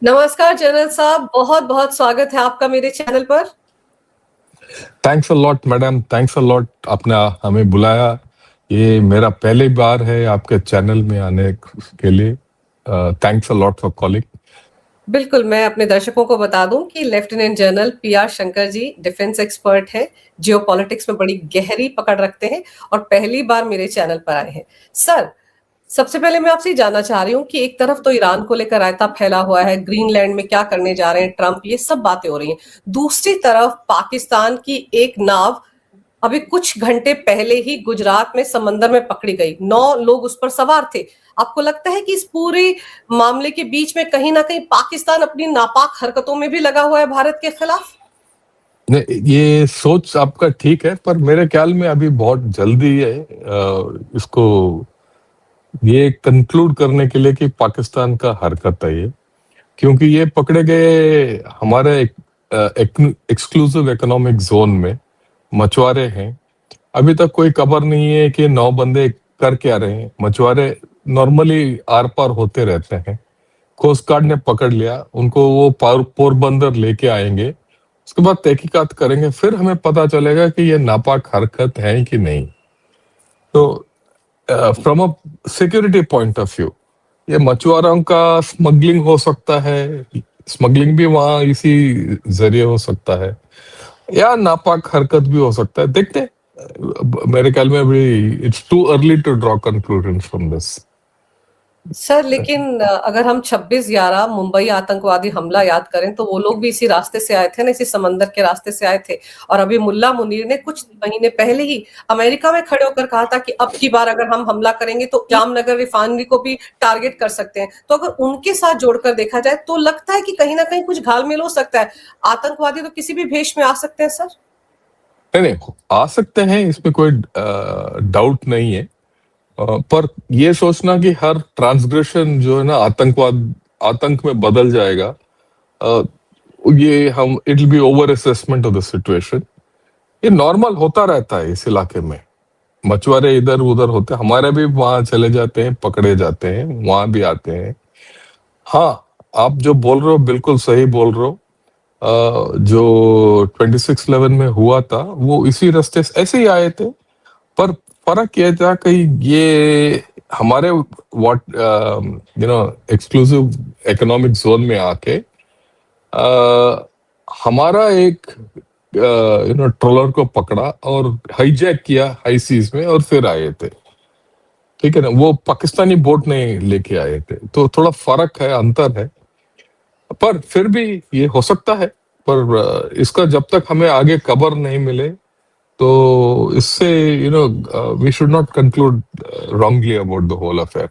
नमस्कार जनरल साहब, बहुत बहुत स्वागत है आपका मेरे चैनल पर। Thanks a lot madam, thanks a lot, आपने हमें बुलाया। ये मेरा पहली बार है आपके चैनल में आने के लिए। Thanks a lot for calling. बिल्कुल, मैं अपने दर्शकों को बता दूं कि lieutenant general PR Shankar ji defence expert हैं, जियोपॉलिटिक्स में बड़ी गहरी पकड़ रखते हैं और पहली बार मेरे चैनल पर आए हैं। सर, सबसे पहले मैं आपसे जानना चाह रही हूँ कि एक तरफ तो ईरान को लेकर रायता फैला हुआ है, ग्रीनलैंड में क्या करने जा रहे हैं ट्रंप, ये सब बातें हो रही हैं। दूसरी तरफ पाकिस्तान की एक नाव अभी कुछ घंटे पहले ही गुजरात में समंदर में पकड़ी गई, 9 लोग उस पर सवार थे। आपको लगता है कि इस पूरे मामले के बीच में कहीं ना कहीं पाकिस्तान अपनी नापाक हरकतों में भी लगा हुआ है भारत के खिलाफ? ये सोच आपका ठीक है, पर मेरे ख्याल में अभी बहुत जल्दी है इसको ये कंक्लूड करने के लिए कि पाकिस्तान का हरकत है ये, क्योंकि ये पकड़े गए हमारे एक्सक्लूसिव इकोनॉमिक जोन में मछुआरे हैं। अभी तक कोई खबर नहीं है कि 9 बंदे कर क्या रहे हैं। मछुआरे नॉर्मली आर पार होते रहते हैं। कोस्ट गार्ड ने पकड़ लिया उनको, वो पोरबंदर लेके आएंगे, उसके बाद तहकीकात करेंगे, फिर हमें पता चलेगा कि ये नापाक हरकत है कि नहीं। तो from a security point of view ये मछुआरों का स्मगलिंग हो सकता है, स्मगलिंग भी वहां इसी जरिए हो सकता है, या नापाक हरकत भी हो सकता है। देखते हैं। मेरे ख्याल में अभी it's too early to draw conclusion from this. Sir, लेकिन अगर हम 26/11 मुंबई आतंकवादी हमला याद करें तो वो लोग भी इसी रास्ते से आए थे ना, इसी समंदर के रास्ते से आए थे। और अभी मुल्ला मुनीर ने कुछ महीने पहले ही अमेरिका में खड़े होकर कहा था कि अब की बार अगर हम हमला करेंगे तो जामनगर रिफाइनरी को भी टारगेट कर सकते हैं। तो अगर उनके साथ जोड़कर देखा जाए तो लगता है कि कहीं ना कहीं कुछ घालमेल हो सकता है। आतंकवादी तो किसी भी भेष में आ सकते हैं सर। नहीं, आ सकते हैं, इसमें कोई डाउट नहीं है। पर ये सोचना कि हर ट्रांसग्रेशन जो है ना आतंक में बदल जाएगा, अ, ये हम it will be over assessment of the situation. ये नॉर्मल होता रहता है इस इलाके में। मछुआरे इधर उधर होते, हमारे भी वहां चले जाते हैं, पकड़े जाते हैं, वहां भी आते हैं। हाँ, आप जो बोल रहे हो बिल्कुल सही बोल रहे हो। जो 26/11 में हुआ था वो इसी रास्ते से ऐसे ही आए थे, पर फर्क ये था कि ये हमारे व्हाट एक्सक्लूसिव इकोनॉमिक जोन में आके हमारा एक ट्रोलर को पकड़ा और हाईजैक किया हाई सीज में, और फिर आए थे। ठीक है ना, वो पाकिस्तानी बोट नहीं लेके आए थे, तो थोड़ा फर्क है, अंतर है। पर फिर भी ये हो सकता है। पर इसका जब तक हमें आगे खबर नहीं मिले तो इससे we should not conclude wrongly about the whole affair.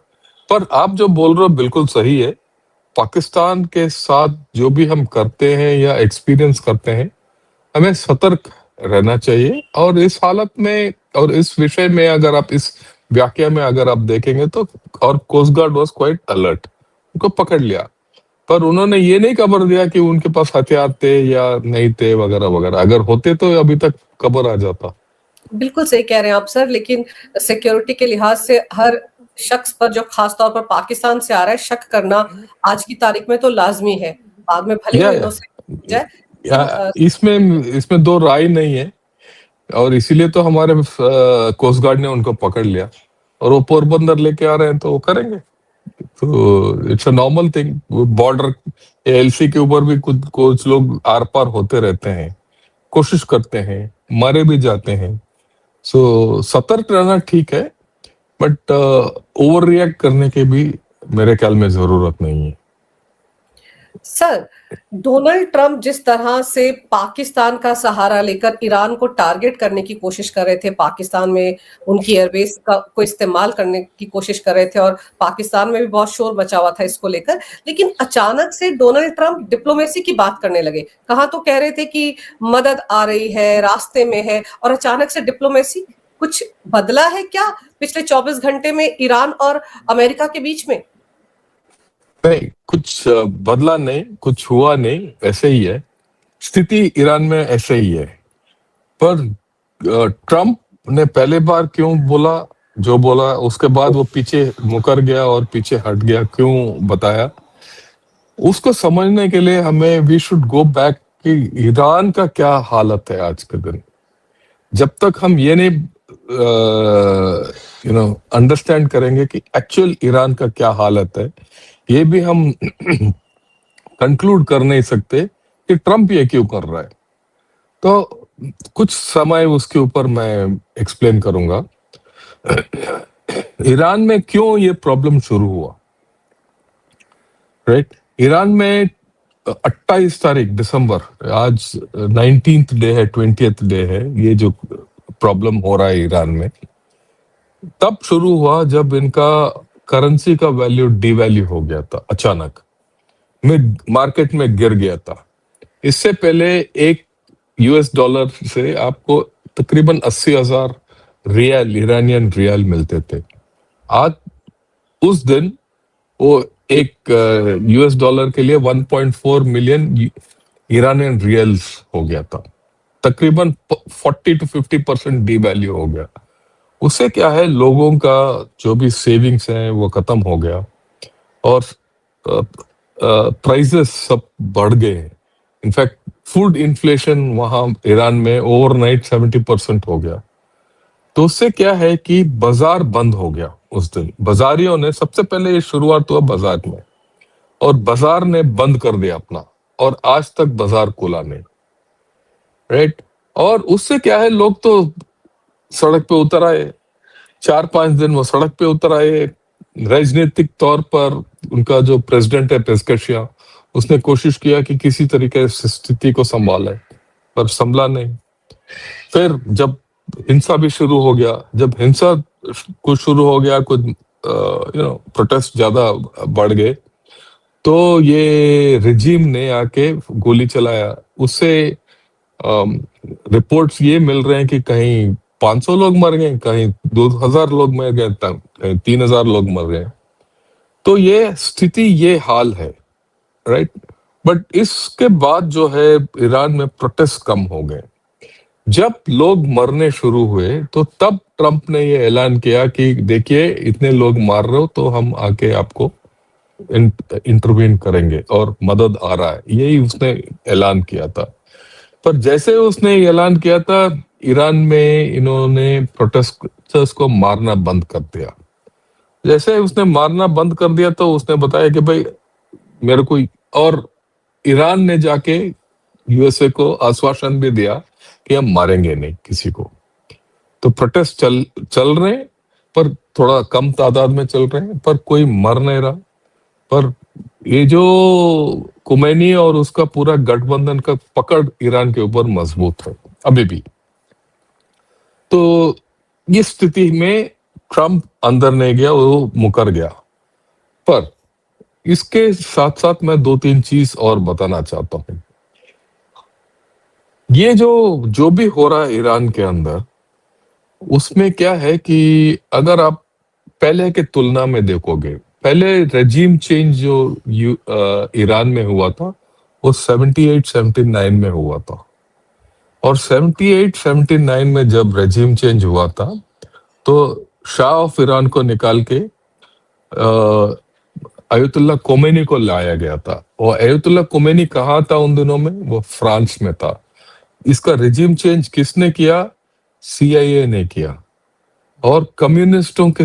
पर आप जो बोल रहे हो बिल्कुल सही है। पाकिस्तान के साथ जो भी हम करते हैं या एक्सपीरियंस करते हैं, हमें सतर्क रहना चाहिए। और इस हालत में और इस विषय में अगर आप इस व्याख्या में अगर आप देखेंगे तो, और coast guard was quite alert, उनको पकड़ लिया, पर उन्होंने ये नहीं खबर दिया कि उनके पास हथियार थे या नहीं थे वगैरह वगैरह। अगर होते तो अभी तक खबर आ जाता। बिल्कुल सही कह रहे हैं आप सर, लेकिन सिक्योरिटी के लिहाज से हर शख्स पर, जो खास तौर पर पाकिस्तान से आ रहा है, शक करना आज की तारीख में तो लाजमी है। बाद में भले या, ही या, इनोसेंट जाए, या लेकिन इसमें दो राय नहीं है। और इसीलिए तो हमारे कोस्ट गार्ड ने उनको पकड़ लिया, और वो पोरबंदर लेके आ रहे हैं तो वो करेंगे। तो it's a normal thing. Border LC के ऊपर भी कुछ लोग आर पार होते रहते हैं, कोशिश करते हैं, मारे भी जाते हैं। सो सतर्क रहना ठीक है, बट ओवर रिएक्ट करने के भी मेरे ख्याल में जरूरत नहीं है। सर, डोनाल्ड ट्रंप जिस तरह से पाकिस्तान का सहारा लेकर ईरान को टारगेट करने की कोशिश कर रहे थे, पाकिस्तान में उनकी एयरबेस को इस्तेमाल करने की कोशिश कर रहे थे, और पाकिस्तान में भी बहुत शोर मचा हुआ था इसको लेकर, लेकिन अचानक से डोनाल्ड ट्रंप डिप्लोमेसी की बात करने लगे। कहा तो कह रहे थे कि मदद आ रही है, रास्ते में है, और अचानक से डिप्लोमेसी। कुछ बदला है क्या पिछले 24 घंटे में ईरान और अमेरिका के बीच में? नहीं, कुछ बदला नहीं, कुछ हुआ नहीं, ऐसे ही है स्थिति ईरान में, ऐसे ही है। पर ट्रंप ने पहले बार क्यों बोला जो बोला, उसके बाद वो पीछे मुकर गया और पीछे हट गया, क्यों बताया? उसको समझने के लिए हमें वी शुड गो बैक कि ईरान का क्या हालत है आज के दिन। जब तक हम ये नहीं अंडरस्टैंड करेंगे कि एक्चुअल ईरान का क्या हालत है, ये भी हम कंक्लूड कर नहीं सकते कि ट्रम्प ये क्यों कर रहा है। तो कुछ समय उसके ऊपर मैं एक्सप्लेन करूंगा ईरान में क्यों ये प्रॉब्लम शुरू हुआ। राइट, ईरान में 28 तारीख दिसंबर, आज 19th डे है, 20th डे है, ये जो प्रॉब्लम हो रहा है ईरान में तब शुरू हुआ जब इनका करेंसी का वैल्यू डिवैल्यू हो गया था, अचानक में मार्केट में गिर गया था। इससे पहले एक यूएस डॉलर से आपको तकरीबन 80,000 रियाल, ईरानियन रियाल मिलते थे। आज उस दिन वो एक यूएस डॉलर के लिए 1.4 मिलियन ईरानियन रियल्स हो गया था, तकरीबन 40 to 50% डिवैल्यू हो गया। उससे क्या है, लोगों का जो भी सेविंग्स है वो खत्म हो गया और प्राइसेस सब बढ़ गए। इनफैक्ट फूड इन्फ्लेशन वहां ईरान में ओवरनाइट 70% हो गया। तो उससे क्या है कि बाजार बंद हो गया उस दिन। बाजारियों ने, सबसे पहले ये शुरुआत हुआ बाजार में, और बाजार ने बंद कर दिया अपना, और आज तक बाजार खुला नहीं। राइट, और उससे क्या है, लोग तो सड़क पे उतर आए, 4-5 दिन वो सड़क पे उतर आए। राजनीतिक तौर पर उनका जो प्रेसिडेंट है पेस्केशिया, उसने कोशिश किया कि किसी तरीके से स्थिति को संभाले, पर संभला नहीं। फिर जब हिंसा भी शुरू हो गया, जब हिंसा कुछ शुरू हो गया, कुछ प्रोटेस्ट ज्यादा बढ़ गए, तो ये रिजीम ने आके गोली चलाया। उससे रिपोर्ट्स ये मिल रहे हैं कि कहीं 500 लोग मर गए, कहीं 2000 लोग मर गए, कहीं 3000 लोग मर गए। तो ये स्थिति, ये हाल है। राइट, बट इसके बाद जो है ईरान में प्रोटेस्ट कम हो गए। जब लोग मरने शुरू हुए तो तब ट्रम्प ने ये ऐलान किया कि देखिए इतने लोग मार रहे हो तो हम आके आपको इंटरवीन करेंगे और मदद आ रहा है, यही उसने ऐलान किया था। पर जैसे उसने ऐलान किया था, ईरान में इन्होंने प्रोटेस्टर्स को मारना बंद कर दिया। जैसे उसने मारना बंद कर दिया तो उसने बताया कि भाई मेरे को, और ईरान ने जाके यूएसए को आश्वासन भी दिया कि हम मारेंगे नहीं किसी को। तो प्रोटेस्ट चल रहे हैं, पर थोड़ा कम तादाद में चल रहे हैं, पर कोई मर नहीं रहा। पर ये जो खुमैनी और उसका पूरा गठबंधन का पकड़ ईरान के ऊपर मजबूत है अभी भी। तो इस स्थिति में ट्रम्प अंदर नहीं गया, वो मुकर गया। पर इसके साथ साथ मैं 2-3 चीज और बताना चाहता हूं। ये जो भी हो रहा है ईरान के अंदर, उसमें क्या है कि अगर आप पहले के तुलना में देखोगे, पहले रेजिम चेंज जो ईरान में हुआ था वो 78-79 में हुआ था। और 78-79 में जब रेजिम चेंज हुआ था तो शाह ऑफ ईरान को निकाल के अयतुल्ला कोमेनी को लाया गया था। और अयतुल्ला कोमेनी कहाँ था उन दिनों में? वो फ्रांस में था। इसका रेजिम चेंज किसने किया? सीआईए ने किया, और कम्युनिस्टों के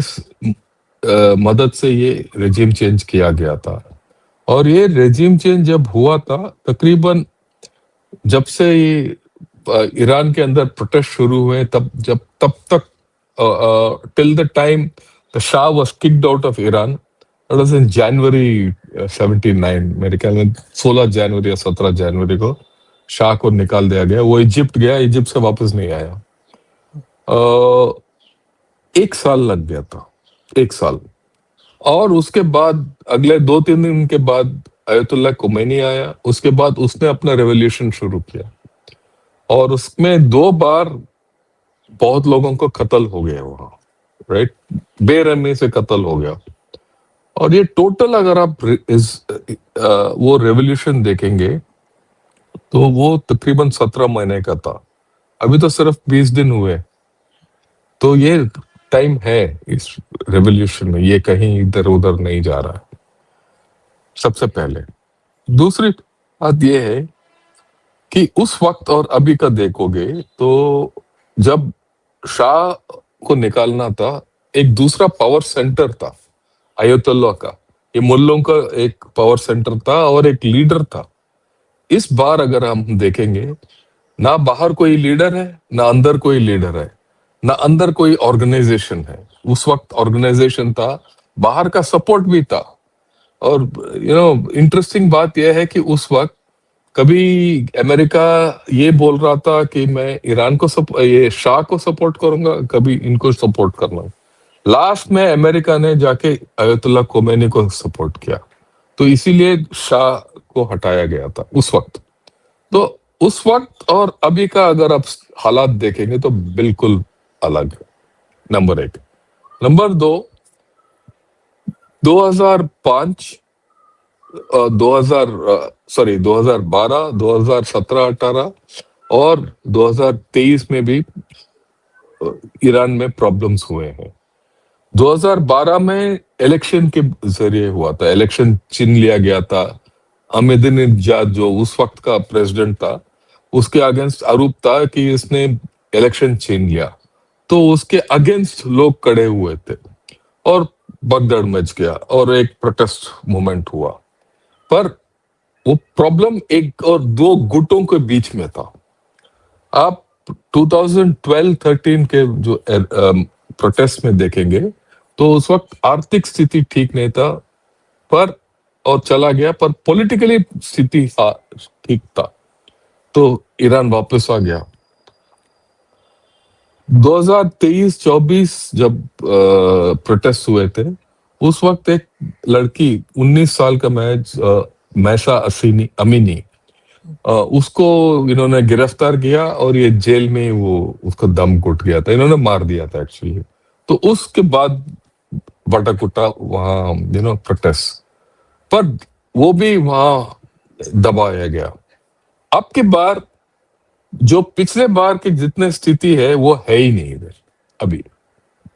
मदद से ये रेजिम चेंज किया गया था। और ये रेजिम चेंज जब हुआ था, तकरीबन जब से ये ईरान के अंदर प्रोटेस्ट शुरू हुए, तब तक till the time the Shah was kicked out of Iran, that was in January 79, मेरे ख्याल में 16 जनवरी या 17 जनवरी को शाह को निकाल दिया गया। वो इजिप्ट गया, इजिप्ट से वापस नहीं आया। 1 साल लग गया था, 1 साल। और उसके बाद अगले 2-3 दिन के बाद अयतुल्ला खुमैनी आया। उसके बाद उसने अपना रेवोल्यूशन शुरू किया, और उसमें 2 बार बहुत लोगों को कत्ल हो गया वहां। राइट, बेरहमी से कत्ल हो गया। और ये टोटल अगर आप वो रेवोल्यूशन देखेंगे तो वो तकरीबन 17 महीने का था। अभी तो सिर्फ 20 दिन हुए। तो ये टाइम है इस रेवोल्यूशन में, ये कहीं इधर उधर नहीं जा रहा है। सबसे पहले दूसरी बात यह है कि उस वक्त और अभी का देखोगे तो जब शाह को निकालना था, एक दूसरा पावर सेंटर था अयतुल्ला का। ये मुल्लों का एक पावर सेंटर था और एक लीडर था। इस बार अगर हम देखेंगे, ना बाहर कोई लीडर है, ना अंदर कोई लीडर है, ना अंदर कोई ऑर्गेनाइजेशन है। उस वक्त ऑर्गेनाइजेशन था, बाहर का सपोर्ट भी था। और इंटरेस्टिंग बात यह है कि उस वक्त कभी अमेरिका ये बोल रहा था कि मैं ईरान को ये शाह को सपोर्ट करूंगा, कभी इनको सपोर्ट करना। लास्ट में अमेरिका ने जाके अयतुल्ला खोमेनी को सपोर्ट किया, तो इसीलिए शाह को हटाया गया था उस वक्त। तो उस वक्त और अभी का अगर आप हालात देखेंगे तो बिल्कुल अलग है, नंबर एक। नंबर दो, 2005 2012, 2017-18 और 2023 में भी ईरान में प्रॉब्लम्स हुए हैं। 2012 में इलेक्शन के जरिए हुआ था, इलेक्शन छीन लिया गया था। अहमदीनेजाद जो उस वक्त का प्रेसिडेंट था, उसके अगेंस्ट आरोप था कि इसने इलेक्शन छीन लिया, तो उसके अगेंस्ट लोग खड़े हुए थे और भगदड़ मच गया और एक प्रोटेस्ट मूवमेंट हुआ। पर वो प्रॉब्लम एक और दो गुटों के बीच में था। आप 2012-13 के जो प्रोटेस्ट में देखेंगे तो उस वक्त आर्थिक स्थिति ठीक नहीं था, पर और चला गया, पर पॉलिटिकली स्थिति ठीक था, तो ईरान वापस आ गया। 2023-24 जब प्रोटेस्ट हुए थे, उस वक्त एक लड़की 19 साल का मैसा अमीनी, उसको इन्होंने गिरफ्तार किया और ये जेल में वो उसका दम घुट गया था, इन्होंने मार दिया था एक्चुअली। तो उसके बाद बटाकुटा वहां प्रोटेस्ट, पर वो भी वहां दबाया गया। अब की बार जो पिछले बार की जितने स्थिति है वो है ही नहीं इधर अभी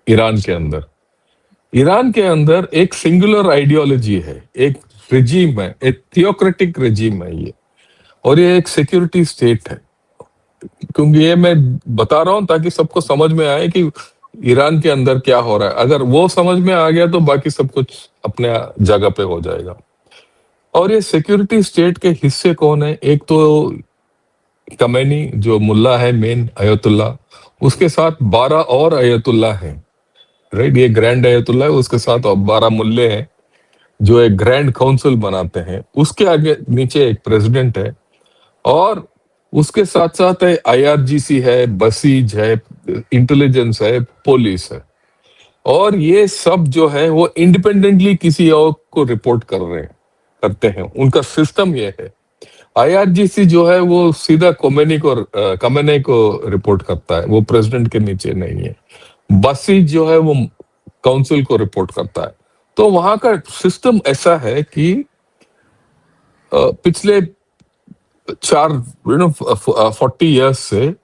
ईरान के अंदर। ईरान के अंदर एक सिंगुलर आइडियोलॉजी है, एक रिजीम है, एक थियोक्रेटिक रिजीम है ये, और ये एक सिक्योरिटी स्टेट है। क्योंकि ये मैं बता रहा हूं ताकि सबको समझ में आए कि ईरान के अंदर क्या हो रहा है। अगर वो समझ में आ गया तो बाकी सब कुछ अपने जगह पे हो जाएगा। और ये सिक्योरिटी स्टेट के हिस्से कौन है? एक तो खमेनी जो मुल्ला है मेन अयतुल्ला, उसके साथ 12 और अयतुल्ला हैं, राइट। ये ग्रैंड अयतुल्ला है, उसके साथ और 12 मुल्ले हैं जो एक ग्रैंड काउंसिल बनाते हैं। उसके आगे नीचे एक प्रेसिडेंट है, और उसके साथ साथ है आईआरजीसी है, बसीज है, इंटेलिजेंस है, पुलिस है। और ये सब जो है वो इंडिपेंडेंटली किसी और को रिपोर्ट करते हैं। उनका सिस्टम ये है। आईआरजीसी जो है वो सीधा खमेनी को रिपोर्ट करता है, वो प्रेसिडेंट के नीचे नहीं है। बसीज जो है वो काउंसिल को रिपोर्ट करता है। तो वहां का सिस्टम ऐसा है कि पिछले 40 इयर्स से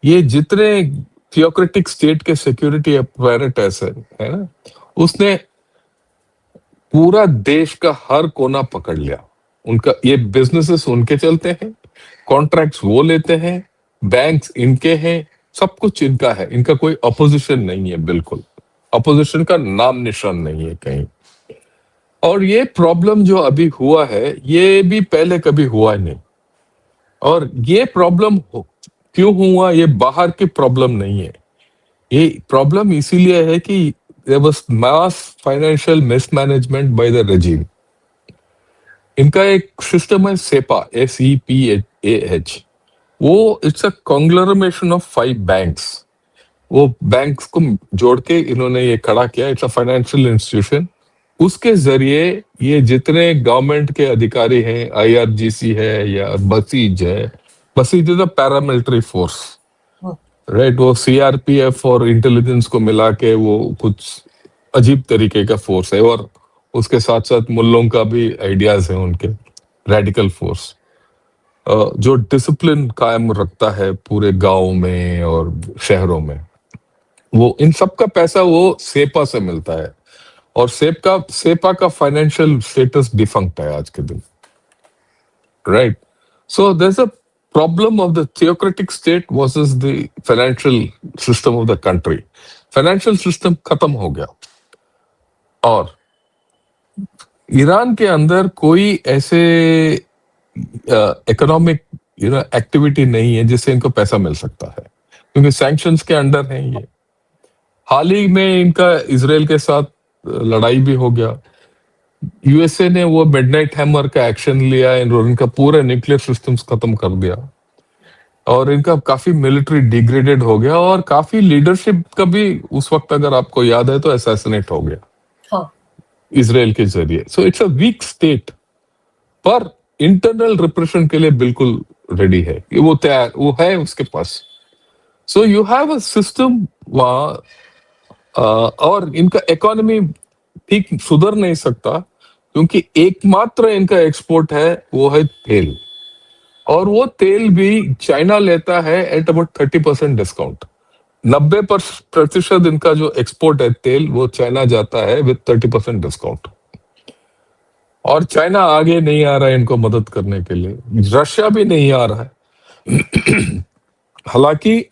ये जितने थियोक्रेटिक स्टेट के सिक्योरिटी अपैरेटस है ना, उसने पूरा देश का हर कोना पकड़ लिया। उनका ये बिजनेसेस उनके चलते हैं, कॉन्ट्रैक्ट्स वो लेते हैं, बैंक्स इनके हैं, सब कुछ इनका है। इनका कोई अपोजिशन नहीं है, बिल्कुल अपोजिशन का नाम निशान नहीं है कहीं। और ये प्रॉब्लम जो अभी हुआ है ये भी पहले कभी हुआ नहीं। और ये प्रॉब्लम क्यों हुआ? ये बाहर की प्रॉब्लम नहीं है। ये प्रॉब्लम इसीलिए है कि there was mass financial mismanagement by the regime. इनका एक सिस्टम है सेपा, SEPAH। वो इट्स अ कॉन्ग्लोमरेशन ऑफ 5 बैंक्स। वो बैंक्स को जोड़ के इन्होंने ये खड़ा किया। It's a financial institution. उसके जरिए ये जितने गवर्नमेंट के अधिकारी हैं, आईआरजीसी है या बसीज है, buses is a paramilitary force, right. वो सीआरपीएफ और इंटेलिजेंस को मिला के वो कुछ अजीब तरीके का फोर्स है। और उसके साथ साथ मुल्लों का भी आइडियाज है उनके, रेडिकल फोर्स जो डिसिप्लिन कायम रखता है पूरे गांव में और शहरों में। वो इन सब का पैसा वो सेपा से मिलता है, और सेपा का फाइनेंशियल स्टेटस डिफंक्ट है आज के दिन। right? So there's a problem of the theocratic state versus the financial system of the country. Financial system खत्म हो गया और ईरान के अंदर कोई ऐसे इकोनॉमिक एक्टिविटी नहीं है जिससे इनको पैसा मिल सकता है, क्योंकि सैंक्शंस के अंडर हैं ये। हाल ही में इनका इजराइल के साथ लड़ाई भी हो गया। यूएसए ने वो मिडनाइट हैमर का एक्शन लिया और इनका पूरा न्यूक्लियर सिस्टम्स खत्म कर दिया और इनका काफी मिलिट्री डिग्रेडेड हो गया और काफी लीडरशिप का भी उस वक्त, अगर आपको याद है, तो असैसिनेट हो गया हाँ। इजराइल के जरिए। So it's a weak state, पर इंटरनल रिप्रेशन के लिए बिल्कुल रेडी है, वो तैयार, वो है उसके पास। So you have a system वहां, और इनका इकोनॉमी ठीक सुधर नहीं सकता क्योंकि एकमात्र इनका एक्सपोर्ट है वो है तेल, और वो तेल भी चाइना लेता है एट अबाउट 30% डिस्काउंट। 90% इनका जो एक्सपोर्ट है तेल, वो चाइना जाता है विद 30% डिस्काउंट। और चाइना आगे नहीं आ रहा है इनको मदद करने के लिए, रशिया भी नहीं आ रहा है। हालांकि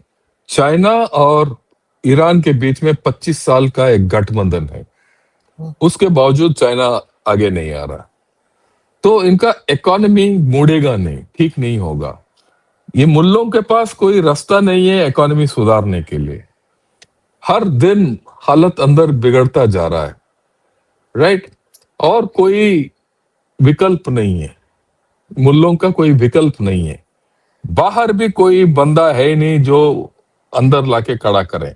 चाइना और ईरान के बीच में 25 साल का एक गठबंधन है, उसके बावजूद चाइना आगे नहीं आ रहा। तो इनका इकोनॉमी मुड़ेगा नहीं, ठीक नहीं होगा। ये मुल्लों के पास कोई रास्ता नहीं है इकोनॉमी सुधारने के लिए। हर दिन हालत अंदर बिगड़ता जा रहा है, राइट? और कोई विकल्प नहीं है, मुल्लों का कोई विकल्प नहीं है। बाहर भी कोई बंदा है नहीं जो अंदर लाके खड़ा करे।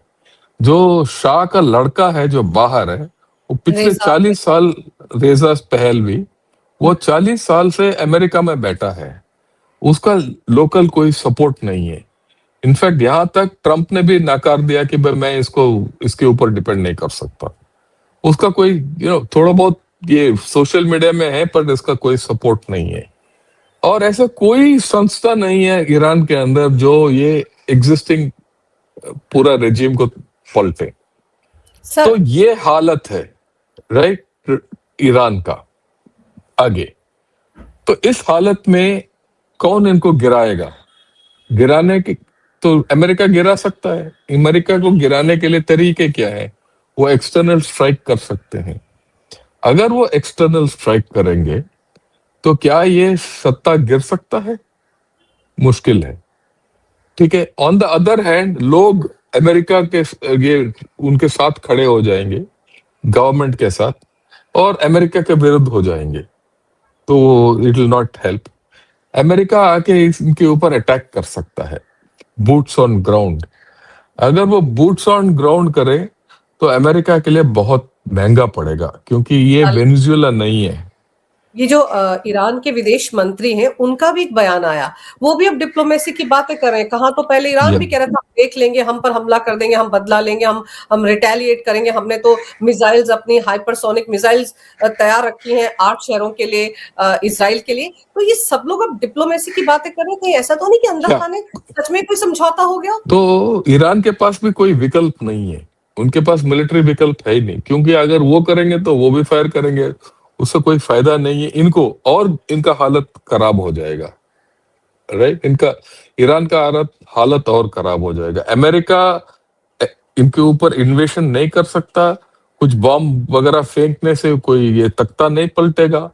जो शाह का लड़का है जो बाहर है, वो पिछले रेजा 40 साल, रेजा पहलवी, वो 40 साल से अमेरिका में बैठा है। उसका लोकल कोई सपोर्ट नहीं है। इनफैक्ट यहां तक ट्रंप ने भी नकार दिया कि भाई मैं इसके ऊपर डिपेंड नहीं कर सकता। उसका कोई थोड़ा बहुत ये सोशल मीडिया में है, पर इसका कोई सपोर्ट नहीं है। और ऐसा कोई संस्था नहीं है ईरान के अंदर जो ये एग्जिस्टिंग पूरा रेजिम को पलटे। तो सर, ये हालत है, राइट, ईरान का आगे। तो इस हालत में कौन इनको गिराएगा? गिराने की तो अमेरिका गिरा सकता है। अमेरिका को गिराने के लिए तरीके क्या है? वो एक्सटर्नल स्ट्राइक कर सकते हैं। अगर वो एक्सटर्नल स्ट्राइक करेंगे तो क्या ये सत्ता गिर सकता है? मुश्किल है, ठीक है। ऑन द अदर हैंड, लोग अमेरिका के ये उनके साथ खड़े हो जाएंगे, गवर्नमेंट के साथ, और अमेरिका के विरुद्ध हो जाएंगे, तो it will not help. America आके इनके ऊपर अटैक कर सकता है, बूट्स ऑन ग्राउंड। अगर वो बूट्स ऑन ग्राउंड करे तो अमेरिका के लिए बहुत महंगा पड़ेगा, क्योंकि ये वेनेजुएला नहीं है। ये जो ईरान के विदेश मंत्री हैं, उनका भी एक बयान आया, वो भी अब डिप्लोमेसी की बातें कर रहे हैं। कहा तो पहले ईरान भी कह रहा था हम देख लेंगे, हम पर हमला कर देंगे, हम बदला लेंगे, हम रिटेलिएट करेंगे, हमने तो मिसाइल्स, अपनी हाइपरसोनिक मिसाइल्स तैयार रखी हैं 8 शहरों के लिए, इसराइल के लिए। तो ये सब लोग अब डिप्लोमेसी की बातें कर रहे हैं, कहीं ऐसा तो नहीं कि अंदर खाने सच में कोई समझौता हो गया? तो ईरान के पास भी कोई विकल्प नहीं है, उनके पास मिलिट्री विकल्प है ही नहीं, क्योंकि अगर वो करेंगे तो वो भी फायर करेंगे, उससे कोई फायदा नहीं है इनको, और इनका हालत खराब हो जाएगा, राइट? ईरान का हालत और खराब हो जाएगा। अमेरिका इनके ऊपर इन्वेशन नहीं कर सकता, कुछ बॉम्ब वगैरह फेंकने से कोई ये तख्ता नहीं पलटेगा।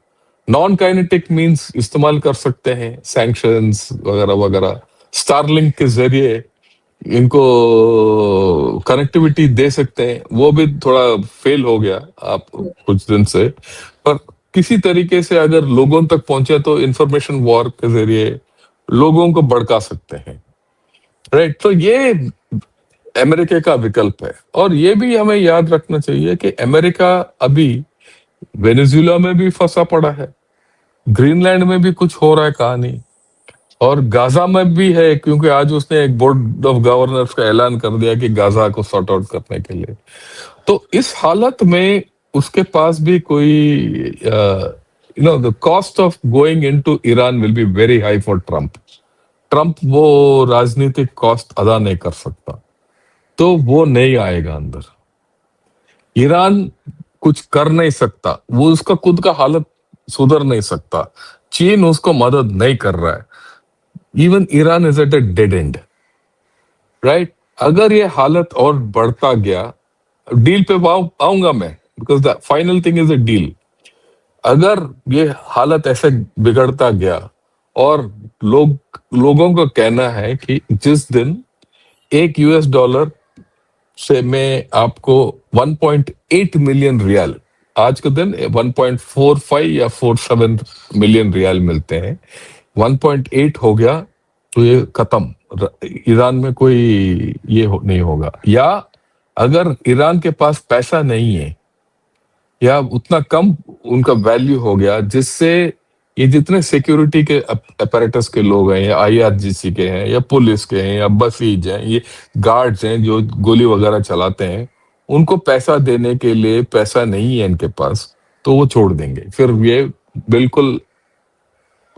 नॉन काइनेटिक मींस इस्तेमाल कर सकते हैं, सैंक्शंस वगैरह वगैरह। स्टारलिंक के जरिए इनको कनेक्टिविटी दे सकते हैं, वो भी थोड़ा फेल हो गया आप कुछ दिन से। पर किसी तरीके से अगर लोगों तक पहुंचे तो इंफॉर्मेशन वॉर के जरिए लोगों को भड़का सकते हैं, राइट? तो ये अमेरिका का विकल्प है। और ये भी हमें याद रखना चाहिए कि अमेरिका अभी वेनेजुएला में भी फंसा पड़ा है, ग्रीनलैंड में भी कुछ हो रहा है कहानी, और गाजा में भी है, क्योंकि आज उसने एक बोर्ड ऑफ गवर्नर्स का ऐलान कर दिया कि गाजा को सॉर्ट आउट करने के लिए। तो इस हालत में उसके पास भी कोई the cost of going into Iran will be very high for Trump वो राजनीतिक कॉस्ट अदा नहीं कर सकता, तो वो नहीं आएगा अंदर। ईरान कुछ कर नहीं सकता, वो उसका खुद का हालत सुधर नहीं सकता। चीन उसको मदद नहीं कर रहा है, even Iran is at a dead and, right? अगर ये हालत और बढ़ता गया, डील पे आऊंगा मैं, because the final thing is a deal. अगर ये हालत ऐसे बिगड़ता गया और लोगों का कहना है कि जिस दिन एक यूएस डॉलर से में आपको 1.8 मिलियन रियाल, आज के दिन 1.45 या 47 मिलियन रियाल मिलते हैं, 1.8 हो गया तो ये खत्म, ईरान में कोई नहीं होगा। या अगर ईरान के पास पैसा नहीं है या उतना कम उनका वैल्यू हो गया, जिससे ये जितने सिक्योरिटी के अपैरेटस के लोग हैं, या आईआरजीसी के हैं, या पुलिस के हैं, या बसीज हैं, ये गार्ड्स हैं जो गोली वगैरह चलाते हैं, उनको पैसा देने के लिए पैसा नहीं है इनके पास, तो वो छोड़ देंगे। फिर ये बिल्कुल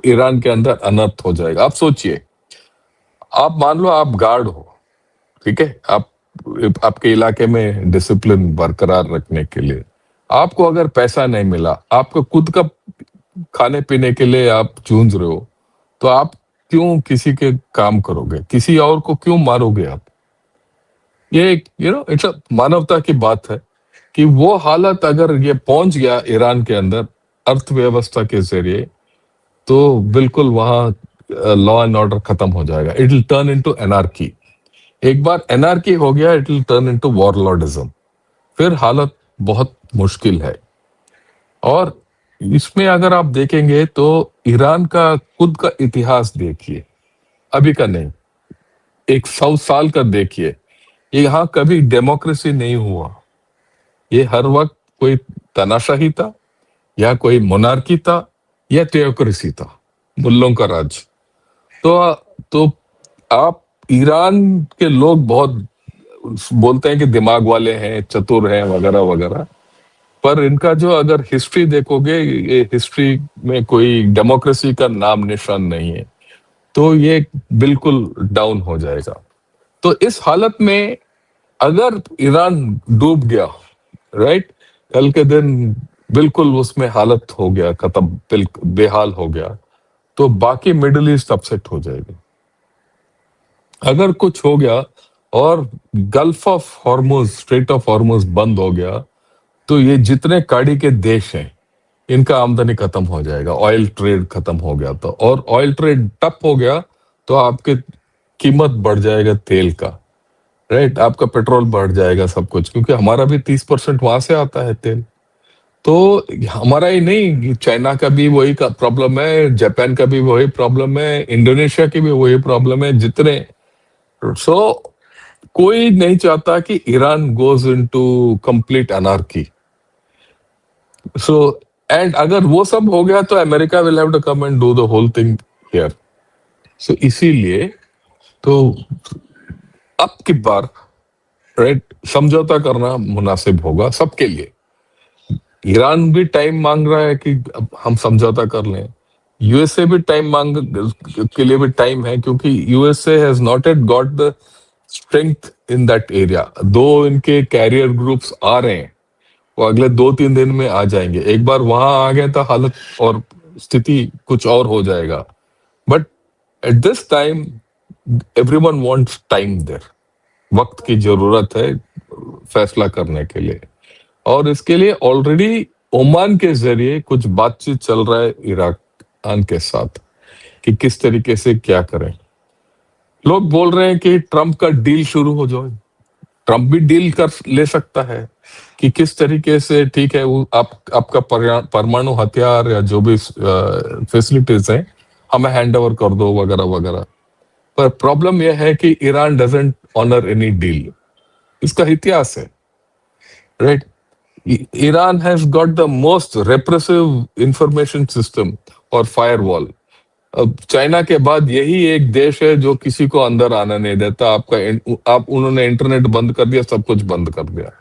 ईरान के अंदर अनर्थ हो जाएगा। आप सोचिए, आप मान लो आप गार्ड हो, ठीक है, आप आपके इलाके में डिसिप्लिन बरकरार रखने के लिए आपको अगर पैसा नहीं मिला, आपको खुद का खाने पीने के लिए आप जूझ रहे हो, तो आप क्यों किसी के काम करोगे? किसी और को क्यों मारोगे आप? ये इट्स मानवता की बात है कि वो हालत अगर ये पहुंच गया ईरान के अंदर अर्थव्यवस्था के जरिए, तो बिल्कुल वहां लॉ एंड ऑर्डर खत्म हो जाएगा। It will turn into anarchy. एक बार एनार्की हो गया, इट विल टर्न इनटू वॉरलॉर्डिज्म। फिर हालत बहुत मुश्किल है। और इसमें अगर आप देखेंगे तो ईरान का खुद का इतिहास देखिए, अभी का नहीं, 100 साल का देखिए, ये यहाँ कभी डेमोक्रेसी नहीं हुआ। ये हर वक्त कोई तानाशाही था, या कोई मोनार्की था, या थियोक्रेसी था, मुल्लों का राज। तो आप ईरान के लोग बहुत बोलते हैं कि दिमाग वाले हैं, चतुर हैं, वगैरह वगैरह, पर इनका जो अगर हिस्ट्री देखोगे, ये हिस्ट्री में कोई डेमोक्रेसी का नाम निशान नहीं है, तो ये बिल्कुल डाउन हो जाएगा। तो इस हालत में अगर ईरान डूब गया, राइट, कल के दिन बिल्कुल उसमें हालत हो गया खत्म, बेहाल हो गया, तो बाकी मिडिल ईस्ट अपसेट हो जाएगी। अगर कुछ हो गया और gulf of Hormuz, straight of Hormuz बंद हो गया, तो ये जितने काड़ी के देश हैं, इनका आमदनी खत्म हो जाएगा। ऑयल ट्रेड खत्म हो गया तो, और ऑयल ट्रेड टप हो गया तो आपके कीमत बढ़ जाएगा तेल का, राइट, आपका पेट्रोल बढ़ जाएगा, सब कुछ, क्योंकि हमारा भी 30% वहां से आता है तेल। तो हमारा ही नहीं, चाइना का भी वही का प्रॉब्लम है, जापान का भी वही प्रॉब्लम है, इंडोनेशिया की भी वही प्रॉब्लम है, जितने। सो कोई नहीं चाहता कि Iran goes into complete anarchy. So and अगर वो सब हो गया तो America will have to come and do the whole thing here. So इसीलिए तो अब की बार, राइट, समझौता करना मुनासिब होगा सबके लिए। ईरान भी टाइम मांग रहा है कि अब हम समझौता कर लें, यूएसए भी टाइम मांग के लिए भी टाइम है, क्योंकि USA has not at got the strength in that area. दो इनके कैरियर ग्रुप्स आ रहे हैं, वो अगले 2-3 दिन में आ जाएंगे। एक बार वहां आ गए तो हालत और स्थिति कुछ और हो जाएगा। But at this time everyone wants time there, वक्त की जरूरत है फैसला करने के लिए। और इसके लिए ऑलरेडी ओमान के जरिए कुछ बातचीत चल रहा है ईरान के साथ कि किस तरीके से क्या करें। लोग बोल रहे हैं कि ट्रंप का डील शुरू हो जाए। ट्रंप भी डील कर ले सकता है कि किस तरीके से, ठीक है, वो आपका परमाणु हथियार या जो भी फैसिलिटीज हैं हमें हैंड ओवर कर दो, वगैरह वगैरह। पर प्रॉब्लम यह है कि Iran doesn't honour any deal. इसका इतिहास है, right. Iran has got the most repressive information system और फायरवॉल। अब चाइना के बाद यही एक देश है जो किसी को अंदर आना नहीं देता। उन्होंने इंटरनेट बंद कर दिया, सब कुछ बंद कर दिया।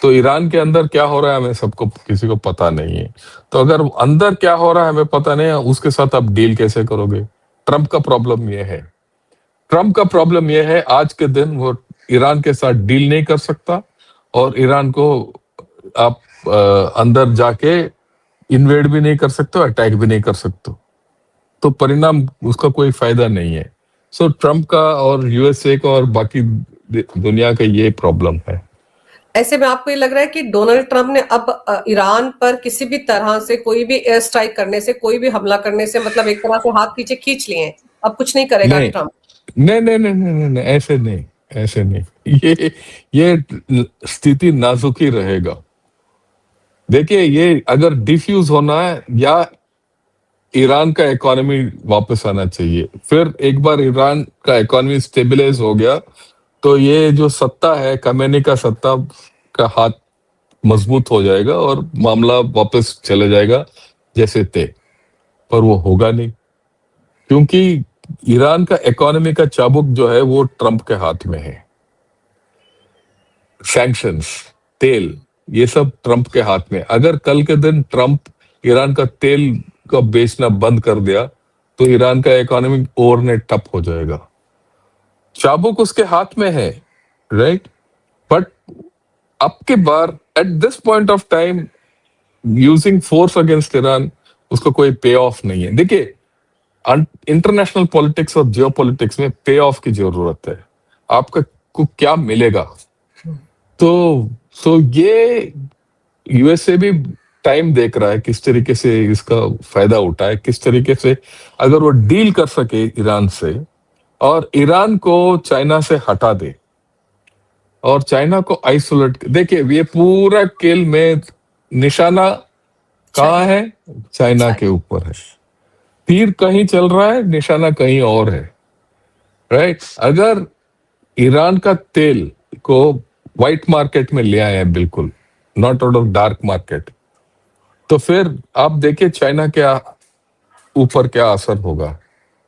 तो ईरान के अंदर क्या हो रहा है हमें सबको, किसी को पता नहीं है। तो अगर अंदर क्या हो रहा है हमें पता नहीं है, उसके साथ आप डील कैसे करोगे? ट्रंप का प्रॉब्लम यह है। ट्रंप का प्रॉब्लम यह है, आज के दिन वो ईरान के साथ डील नहीं कर सकता, और ईरान को आप अंदर जाके इन्वेड भी नहीं कर सकते, अटैक भी नहीं कर सकते। तो परिणाम उसका कोई फायदा नहीं है। सो ट्रम्प का और यूएसए का और बाकी दुनिया का ये प्रॉब्लम है। ऐसे में आपको ये लग रहा है कि डोनाल्ड ट्रंप ने अब ईरान पर किसी भी तरह से कोई भी एयर स्ट्राइक करने से, कोई भी हमला करने से मतलब एक तरह से हाथ पीछे खींच लिए हैं, अब कुछ नहीं करेगा नहीं ट्रंप? नहीं नहीं नहीं नहीं नहीं नहीं, ऐसे नहीं, ऐसे नहीं। ये स्थिति नाजुक ही रहेगा। देखिए, ये अगर डिफ्यूज होना है या ईरान का इकोनॉमी वापस आना चाहिए, फिर एक बार ईरान का इकोनॉमी स्टेबलाइज हो गया तो ये जो सत्ता है, खमेनी का सत्ता का हाथ मजबूत हो जाएगा और मामला वापस चले जाएगा जैसे थे। पर वो होगा नहीं, क्योंकि ईरान का इकोनॉमी का चाबुक जो है वो ट्रंप के हाथ में है। सैंक्शंस, तेल, ये सब ट्रंप के हाथ में। अगर कल के दिन ट्रंप ईरान का तेल का बेचना बंद कर दिया तो ईरान का इकोनॉमी ओवरनाइट ठप हो जाएगा। चाबुक उसके हाथ में है, राइट? बट अब के बार at this point of time using force against Iran, उसका कोई पे ऑफ नहीं है। देखिए, इंटरनेशनल पॉलिटिक्स और जियो पॉलिटिक्स में पे ऑफ की जरूरत है। आपका को क्या मिलेगा? तो ये यूएसए भी टाइम देख रहा है किस तरीके से इसका फायदा उठाए, किस तरीके से अगर वो डील कर सके ईरान से और ईरान को चाइना से हटा दे और चाइना को आइसोलेट। देखिए, ये पूरा खेल में निशाना कहाँ है? चाइना के ऊपर है। तीर कहीं चल रहा है, निशाना कहीं और है, राइट? अगर ईरान का तेल को व्हाइट मार्केट में ले आए, बिल्कुल not out of dark market, तो फिर आप देखिए चाइना के ऊपर क्या असर होगा।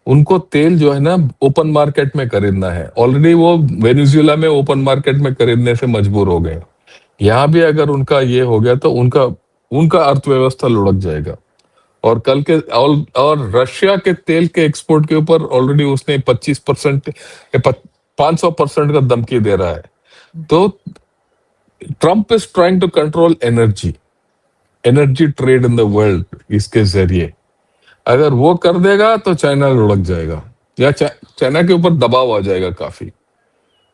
उनको तेल जो है ना ओपन मार्केट में खरीदना है। ऑलरेडी वो वेनेजुएला में ओपन मार्केट में खरीदने से मजबूर हो गए। यहाँ भी अगर उनका ये हो गया तो उनका उनका अर्थव्यवस्था लुढ़क जाएगा। और कल के और रशिया के तेल के एक्सपोर्ट के ऊपर ऑलरेडी उसने 25% 500% का धमकी दे रहा है। तो Trump is trying to control energy trade in the world. इसके जरिए अगर वो कर देगा तो चाइना लुढ़क जाएगा या चाइना के ऊपर दबाव आ जाएगा काफी।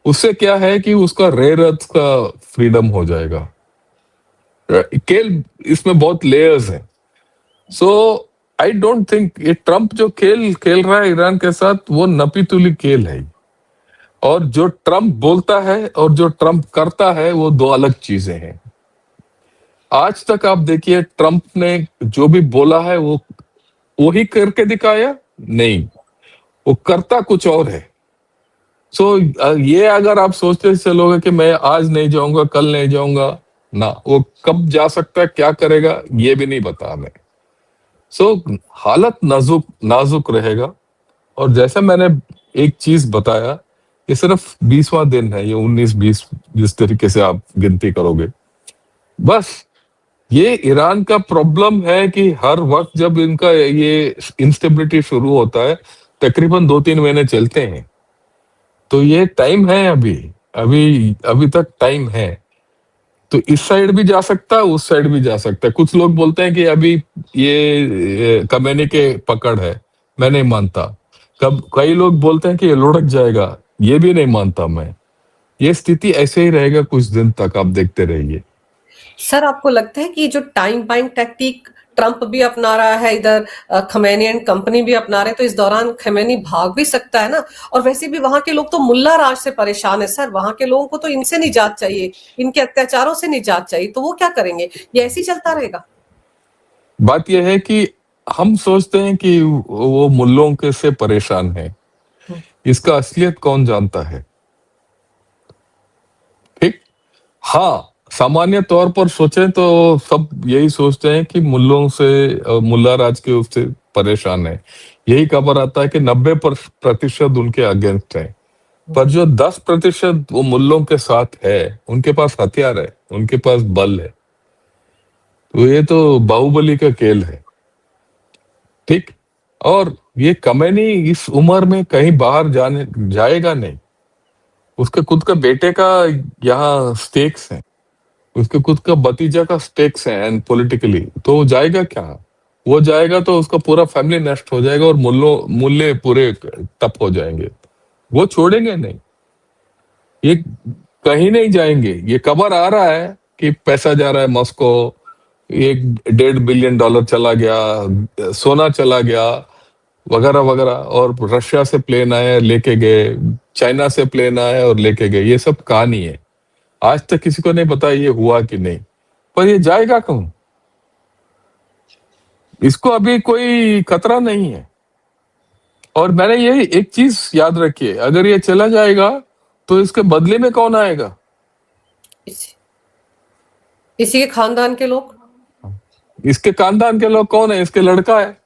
उससे क्या है कि उसका रेयर अर्थ का फ्रीडम हो जाएगा। खेल इसमें बहुत लेयर्स हैं। सो आई डोंट थिंक ये ट्रंप जो खेल खेल रहा है ईरान के साथ वो नपीतुली खेल है। और जो ट्रंप बोलता है और जो ट्रंप करता है वो दो अलग चीजें हैं। आज तक आप देखिए ट्रंप ने जो भी बोला है वो ही करके दिखाया नहीं, वो करता कुछ और है। सो ये अगर आप सोचते चलोगे कि मैं आज नहीं जाऊंगा, कल नहीं जाऊंगा, ना, वो कब जा सकता है, क्या करेगा, ये भी नहीं बता मैं। सो हालत नाजुक नाजुक रहेगा। और जैसा मैंने एक चीज बताया, ये सिर्फ 20वां दिन है, ये 19-20 जिस तरीके से आप गिनती करोगे, बस ये ईरान का प्रॉब्लम है कि हर वक्त जब इनका ये इंस्टेबिलिटी शुरू होता है, तकरीबन 2-3 महीने चलते हैं। तो ये टाइम है, अभी अभी अभी तक टाइम है। तो इस साइड भी जा सकता है, उस साइड भी जा सकता है। कुछ लोग बोलते हैं कि अभी ये खमेनी के पकड़ है, मैं नहीं मानता। कई लोग बोलते हैं कि ये लुढ़क जाएगा, ये भी नहीं मानता मैं। ये स्थिति ऐसे ही रहेगा कुछ दिन तक, आप देखते रहिए। सर, आपको लगता है कि जो टाइम बाइंग टैक्टिक ट्रंप भी अपना रहा है, इधर खमेनी एंड कंपनी भी अपना रहे, तो इस दौरान खमेनी भाग भी सकता है ना? और वैसे भी वहां के लोग तो मुल्ला राज से परेशान है सर। वहां के लोगों को तो इनसे निजात चाहिए, इनके अत्याचारों से निजात चाहिए। तो वो क्या करेंगे? ये ऐसे ही चलता रहेगा? बात यह है कि हम सोचते हैं कि वो मुल्लों के से परेशान है, इसका असलियत कौन जानता है? ठीक, हाँ, सामान्य तौर पर सोचें तो सब यही सोचते हैं कि मुल्लों से, मुल्ला राज के उससे परेशान है। यही खबर आता है कि 90% उनके अगेंस्ट है। पर जो 10% वो मुल्लों के साथ है, उनके पास हथियार है, उनके पास बल है। तो ये तो बाहुबली का खेल है, ठीक। और ये खमेनी इस उम्र में कहीं बाहर जाएगा नहीं। उसके खुद का बेटे का यहाँ स्टेक्स है, उसके खुद का भतीजा का स्टेक्स है एंड पॉलिटिकली, तो वो जाएगा क्या? वो जाएगा तो उसका पूरा फैमिली नष्ट हो जाएगा और मूल्य पूरे ठप हो जाएंगे। वो छोड़ेंगे नहीं, ये कहीं नहीं जाएंगे। ये खबर आ रहा है कि पैसा जा रहा है मॉस्को, 1.5 बिलियन डॉलर चला गया, सोना चला गया, वगैरह वगैरह। और रशिया से प्लेन आया लेके गए, चाइना से प्लेन आया और लेके गए। ये सब कहानी है, आज तक किसी को नहीं पता ये हुआ कि नहीं, पर ये जाएगा कहूं, इसको अभी कोई खतरा नहीं है। और मैंने ये एक चीज याद रखी है, अगर ये चला जाएगा तो इसके बदले में कौन आएगा? इसी इसी के खानदान के लोग। इसके खानदान के लोग कौन है? इसके लड़का है।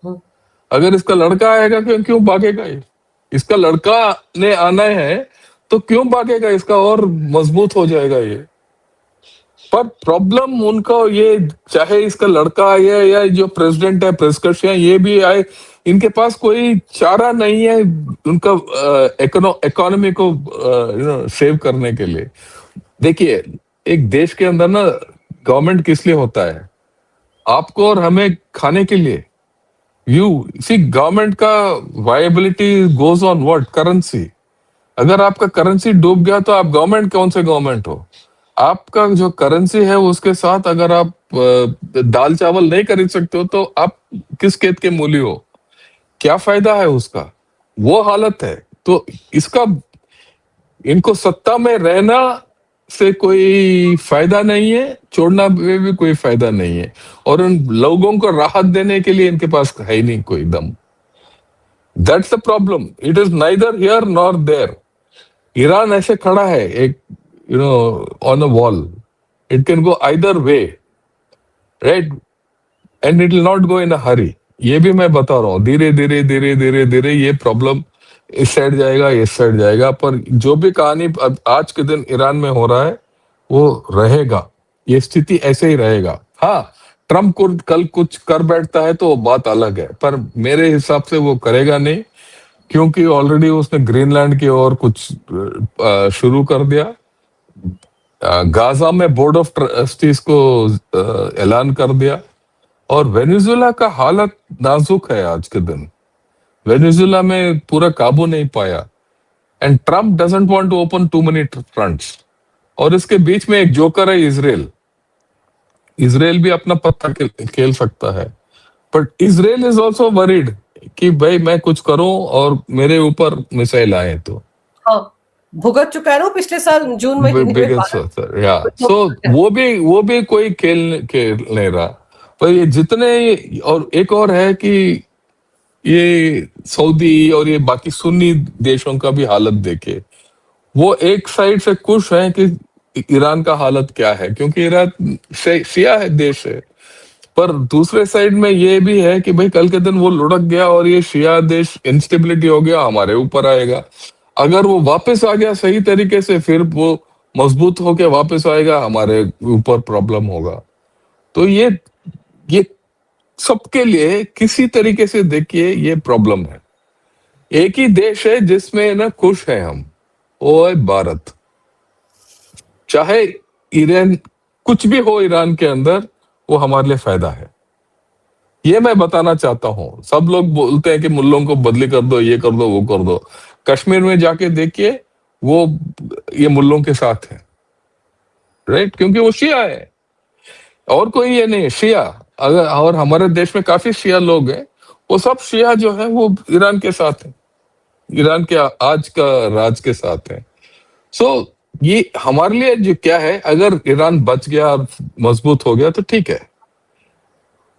हम्म, अगर इसका लड़का आएगा क्यों क्यों भागेगा ये? इसका लड़का ने आना है तो क्यों भागेगा? इसका और मजबूत हो जाएगा ये। पर प्रॉब्लम उनका ये, चाहे इसका लड़का आए या जो प्रेसिडेंट है, प्रेसकश है, ये भी आए, इनके पास कोई चारा नहीं है उनका इकोनॉमी को सेव करने के लिए। देखिए, एक देश के अंदर ना गवर्नमेंट किस लिए होता है? आपको और हमें खाने के लिए। यू सी, गवर्नमेंट का viability goes on what? Currency. अगर आपका करेंसी डूब गया तो आप गवर्नमेंट कौन से गवर्नमेंट हो? आपका जो करेंसी है उसके साथ अगर आप दाल चावल नहीं खरीद सकते हो तो आप किस खेत के मूली हो? क्या फायदा है उसका? वो हालत है। तो इसका, इनको सत्ता में रहना से कोई फायदा नहीं है, छोड़ना में भी कोई फायदा नहीं है, और उन लोगों को राहत देने के लिए इनके पास है ही नहीं कोई दम। That's the problem. It is neither here nor there. Iran ऐसे खड़ा है एक, on a wall. It can go either way, right? And it will not go in a hurry. ये भी मैं बता रहा हूँ, धीरे धीरे धीरे धीरे धीरे ये प्रॉब्लम इस साइड जाएगा, इस साइड जाएगा। पर जो भी कहानी अब आज के दिन ईरान में हो रहा है वो रहेगा, ये स्थिति ऐसे ही रहेगा। हाँ, ट्रम्प को कल कुछ कर बैठता है तो बात अलग है, पर मेरे हिसाब से वो करेगा नहीं, क्योंकि ऑलरेडी उसने ग्रीनलैंड की ओर कुछ शुरू कर दिया। गाजा में बोर्ड ऑफ ट्रस्टीज को ऐलान कर दिया। और वेनेजुएला का हालत नाजुक है आज के दिन। वेनेजुएला में पूरा काबू नहीं पाया, and Trump doesn't want to open too many fronts. और इसके बीच में एक जोकर है इजराइल। इजराइल भी अपना पत्ता खेल सकता है, but Israel is also worried कि भाई मैं कुछ करूं और मेरे ऊपर मिसाइल आए तो। हाँ, भुगत चुका है ना पिछले साल जून महीने में। सो वो भी कोई खेल नहीं रहा। पर ये जितने, और एक और है कि ये सऊदी और ये बाकी सुन्नी देशों का भी हालत देखे। वो एक साइड से खुश है कि ईरान का हालत क्या है, क्योंकि ईरान शिया है देश है। पर दूसरे साइड में ये भी है कि भाई कल के दिन वो लुढ़क गया और ये शिया देश इंस्टेबिलिटी हो गया, हमारे ऊपर आएगा। अगर वो वापस आ गया सही तरीके से, फिर वो मजबूत होके वापस आएगा, हमारे ऊपर प्रॉब्लम होगा। तो ये सबके लिए किसी तरीके से देखिए ये प्रॉब्लम है। एक ही देश है जिसमें ना खुश है हम, वो है भारत। चाहे ईरान कुछ भी हो, ईरान के अंदर वो हमारे लिए फायदा है। ये मैं बताना चाहता हूं। सब लोग बोलते हैं कि मुल्लों को बदली कर दो, ये कर दो, वो कर दो। कश्मीर में जाके देखिए, वो ये मुल्लों के साथ है, राइट? क्योंकि वो शिया है, और कोई ये नहीं, शिया। अगर, और हमारे देश में काफी शिया लोग हैं, वो सब शिया जो है वो ईरान के साथ है, ईरान के आज का राज के साथ है। सो ये हमारे लिए जो क्या है, अगर ईरान बच गया और मजबूत हो गया तो ठीक है।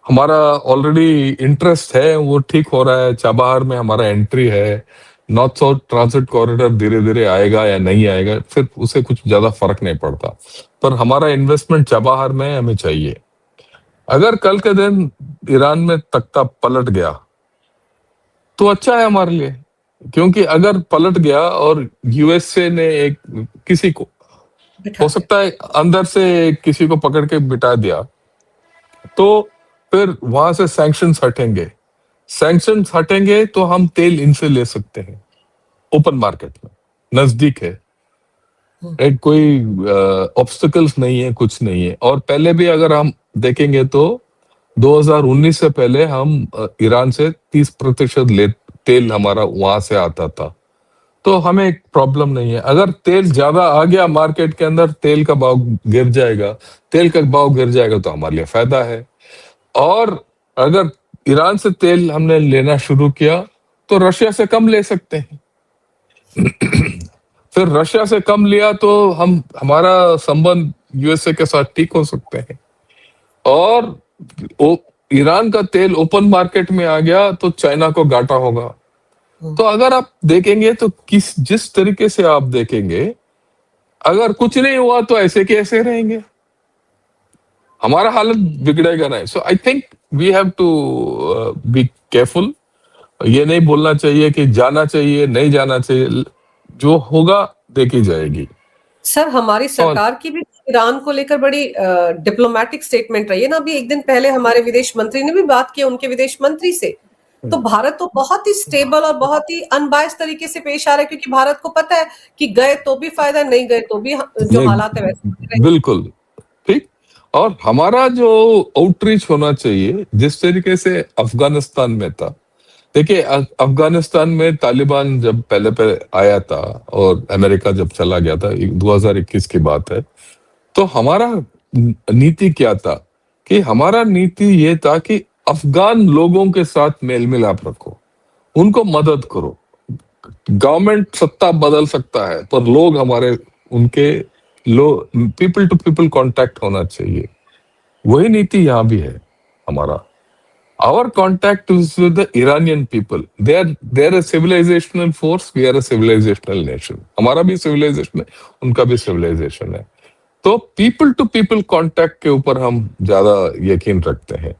हमारा ऑलरेडी इंटरेस्ट है, वो ठीक हो रहा है। चाबहार में हमारा एंट्री है, नॉर्थ साउथ ट्रांजिट कॉरिडोर धीरे धीरे आएगा या नहीं आएगा, फिर उसे कुछ ज्यादा फर्क नहीं पड़ता। पर हमारा इन्वेस्टमेंट चाबहार में हमें चाहिए। अगर कल के दिन ईरान में तख्ता पलट गया तो अच्छा है हमारे लिए, क्योंकि अगर पलट गया और यूएसए ने एक किसी को, हो सकता है अंदर से किसी को पकड़ के बिठा दिया, तो फिर वहां से सैंक्शंस हटेंगे। सैंक्शंस हटेंगे तो हम तेल इनसे ले सकते हैं ओपन मार्केट में, नजदीक है, राइट? कोई ऑब्स्टिकल्स नहीं है, कुछ नहीं है। और पहले भी अगर हम देखेंगे तो 2019 से पहले हम ईरान से 30% तेल हमारा वहां से आता था, तो हमें एक प्रॉब्लम नहीं है। अगर तेल ज्यादा आ गया मार्केट के अंदर, तेल का भाव गिर जाएगा, तेल का भाव गिर जाएगा तो हमारे लिए फायदा है। और अगर ईरान से तेल हमने लेना शुरू किया तो रशिया से कम ले सकते हैं। फिर रशिया से कम लिया तो हमारा संबंध यूएसए के साथ ठीक हो सकते हैं। और ईरान का तेल ओपन मार्केट में आ गया तो चाइना को घाटा होगा। तो अगर आप देखेंगे तो जिस तरीके से आप देखेंगे, अगर कुछ नहीं हुआ तो ऐसे के ऐसे रहेंगे, हमारा हालत बिगड़ेगा नहीं। So I think we have to be careful. ये नहीं बोलना चाहिए कि जाना चाहिए, नहीं जाना चाहिए, जो होगा देखी जाएगी। सर, हमारी और सरकार की भी ईरान को लेकर बड़ी डिप्लोमेटिक स्टेटमेंट रही है ना। अभी एक दिन पहले हमारे विदेश मंत्री ने भी बात की उनके विदेश मंत्री से। तो भारत तो बहुत ही स्टेबल और बहुत ही अनबायस तरीके से पेश आ रहा है, क्योंकि भारत को पता है कि गए तो भी फायदा, नहीं गए तो भी जो नहीं, हालात है वैसे रहेंगे। बिल्कुल ठीक। और हमारा जो आउटरीच होना चाहिए, जिस तरीके से अफगानिस्तान में था, देखिए अफगानिस्तान में तालिबान जब पहले आया था और अमेरिका जब चला गया था, 2021 की बात है, तो हमारा नीति क्या था कि हमारा नीति ये था कि अफगान लोगों के साथ मेल मिलाप रखो, उनको मदद करो। गवर्नमेंट सत्ता बदल सकता है पर लोग हमारे उनके पीपल टू पीपल कांटेक्ट होना चाहिए। वही नीति यहाँ भी है हमारा। Our contact is with the Iranian people. They are a civilizational force. We are a civilizational nation. हमारा भी civilization है, उनका भी civilization है। तो people to people contact के ऊपर हम ज्यादा यकीन रखते हैं।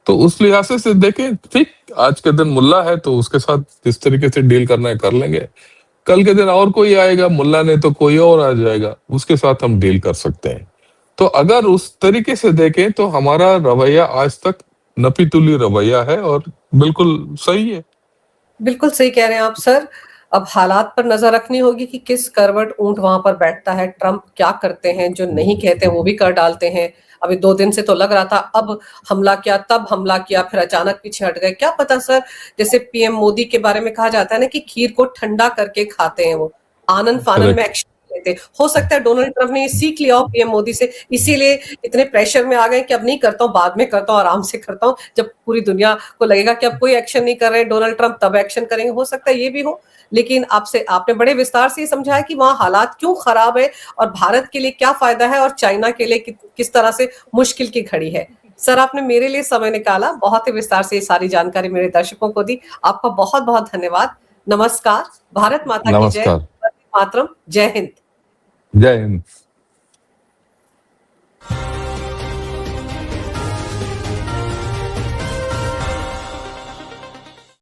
तो उस लिहाज से देखें, ठीक, आज के दिन मुल्ला है तो उसके साथ जिस तरीके से डील करना है कर लेंगे। कल के दिन और कोई आएगा, मुल्ला ने तो कोई और आ जाएगा, उसके साथ हम डील कर सकते हैं। तो अगर उस तरीके से देखें तो हमारा रवैया आज तक नपीतुली रवैया है और बिल्कुल सही है। बिल्कुल सही कह रहे हैं आप सर। अब हालात पर नजर रखनी होगी कि किस करवट ऊंट वहां पर बैठता है। ट्रंप क्या करते हैं, जो नहीं कहते वो भी कर डालते हैं। अभी 2 दिन से तो लग रहा था अब हमला किया, तब हमला किया, फिर अचानक पीछे हट गए। क्या पता सर, जैसे पीएम मोदी के बारे में कहा जाता है ना कि खीर को ठंडा करके खाते हैं वो, आनन फानन में एक्शन लेते। हो सकता है डोनाल्ड ट्रंप ने ये सीख लिया हो पीएम मोदी से, इसीलिए इतने प्रेशर में आ गए कि अब नहीं करता हूं, बाद में करता हूं, आराम से करता हूं। जब पूरी दुनिया को लगेगा कि अब कोई एक्शन नहीं कर रहे हैं डोनाल्ड ट्रंप, तब एक्शन करेंगे। हो सकता है ये भी हो। लेकिन आपने बड़े विस्तार से समझाया कि वहां हालात क्यों खराब है और भारत के लिए क्या फायदा है और चाइना के लिए किस तरह से मुश्किल की घड़ी है। सर, आपने मेरे लिए समय निकाला, बहुत ही विस्तार से ये सारी जानकारी मेरे दर्शकों को दी। आपका बहुत बहुत धन्यवाद। नमस्कार। भारत माता की जय। नमस्कार। वंदे मातरम। जय हिंद। जय हिंद।